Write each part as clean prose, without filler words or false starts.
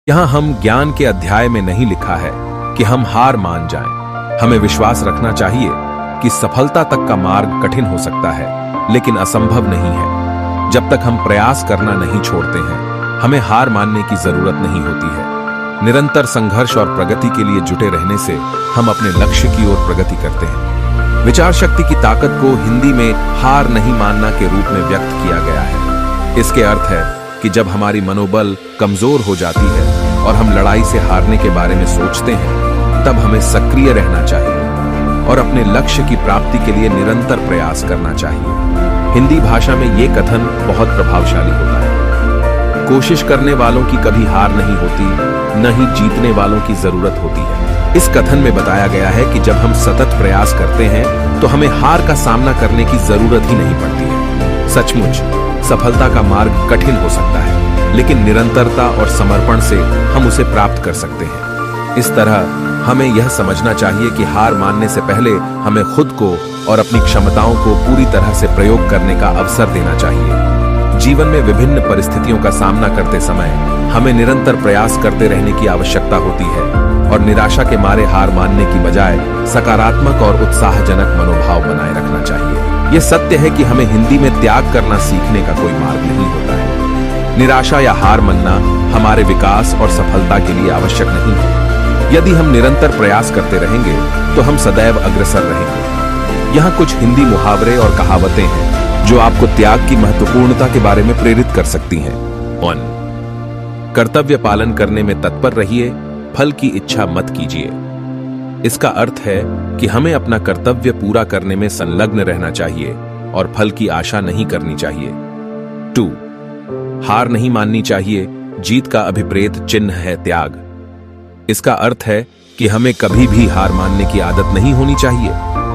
यहाँ हम ज्ञान के अध्याय में नहीं लिखा है कि हम हार मान जाएं। हमें विश्वास रखना चाहिए कि सफलता तक का मार्ग कठिन हो सकता है, लेकिन असंभव नहीं है। जब तक हम प्रयास करना नहीं छोड़ते हैं, हमें हार मानने की जरूरत नहीं होती है। निरंतर संघर्ष और प्रगति के लिए जुटे रहने से हम अपने लक्ष्य की ओर प्रगति करते हैं। विचार शक्ति की ताकत को हिंदी में हार नहीं मानना के रूप में व्यक्त किया गया है। इसके अर्थ है कि जब हमारी मनोबल कमजोर हो जाती है और हम लड़ाई से हारने के बारे में सोचते हैं, तब हमें सक्रिय रहना चाहिए और अपने लक्ष्य की प्राप्ति के लिए निरंतर प्रयास करना चाहिए। हिंदी भाषा में यह कथन बहुत प्रभावशाली होता है। कोशिश करने वालों की कभी हार नहीं होती, न ही जीतने वालों की जरूरत होती है। इस कथन में बताया गया है कि जब हम सतत प्रयास करते हैं तो हमें हार का सामना करने की जरूरत ही नहीं पड़ती है। सचमुच सफलता का मार्ग कठिन हो सकता है, लेकिन निरंतरता और समर्पण से हम उसे प्राप्त कर सकते हैं। इस तरह हमें यह समझना चाहिए कि हार मानने से पहले हमें खुद को और अपनी क्षमताओं को पूरी तरह से प्रयोग करने का अवसर देना चाहिए। जीवन में विभिन्न परिस्थितियों का सामना करते समय हमें निरंतर प्रयास करते रहने की आवश्यकता होती है और निराशा के मारे हार मानने की बजाय सकारात्मक और उत्साहजनक मनोभाव बनाए रखना चाहिए। यह सत्य है कि हमें हिंदी में त्याग करना सीखने का कोई मार्ग नहीं होता है। निराशा या हार मानना हमारे विकास और सफलता के लिए आवश्यक नहीं है। यदि हम निरंतर प्रयास करते रहेंगे तो हम सदैव अग्रसर रहेंगे। यहाँ कुछ हिंदी मुहावरे और कहावतें हैं जो आपको त्याग की महत्वपूर्णता के बारे में प्रेरित कर सकती हैं। 1. कर्तव्य पालन करने में तत्पर रहिए, फल की इच्छा मत कीजिए। इसका अर्थ है कि हमें अपना कर्तव्य पूरा करने में संलग्न रहना चाहिए और फल की आशा नहीं करनी चाहिए। 2. हार नहीं माननी चाहिए, जीत का अभिप्रेत चिन्ह है त्याग। इसका अर्थ है कि हमें कभी भी हार मानने की आदत नहीं होनी चाहिए,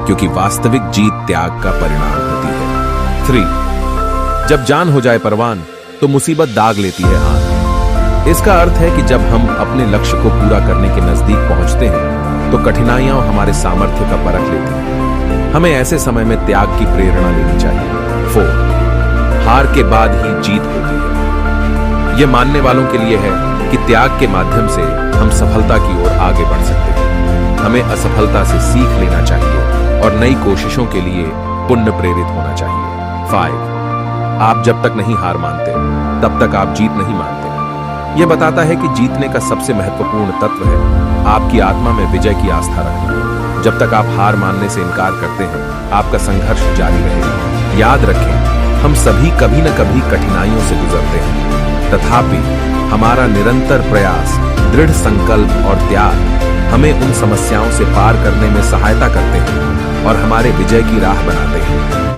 क्योंकि वास्तविक जीत त्याग का परिणाम होती है। 3. जब जान हो जाए परवान तो मुसीबत दाग लेती है आन। इसका अर्थ है कि जब हम अपने लक्ष्य को पूरा करने के नजदीक पहुंचते हैं तो कठिनाइयां हमारे सामर्थ्य का परख लेती हैं। हमें ऐसे समय में त्याग की प्रेरणा लेनी चाहिए। 4. हार के बाद ही जीत होती है। यह मानने वालों के लिए है कि त्याग के माध्यम से हम सफलता की ओर आगे बढ़ सकते हैं। हमें असफलता से सीख लेना चाहिए और नई कोशिशों के लिए पुण्य प्रेरित होना चाहिए। 5. आप जब तक नहीं हार मानते तब तक आप जीत नहीं मानते। यह बताता है कि जीतने का सबसे महत्वपूर्ण तत्व है आपकी आत्मा में विजय की आस्था रखना। जब तक आप हार मानने से इनकार करते हैं, आपका संघर्ष जारी रहेगा। याद रखें, हम सभी कभी न कभी कठिनाइयों से गुजरते हैं, तथापि हमारा निरंतर प्रयास, दृढ़ संकल्प और त्याग हमें उन समस्याओं से पार करने में सहायता करते हैं और हमारे विजय की राह बनाते हैं।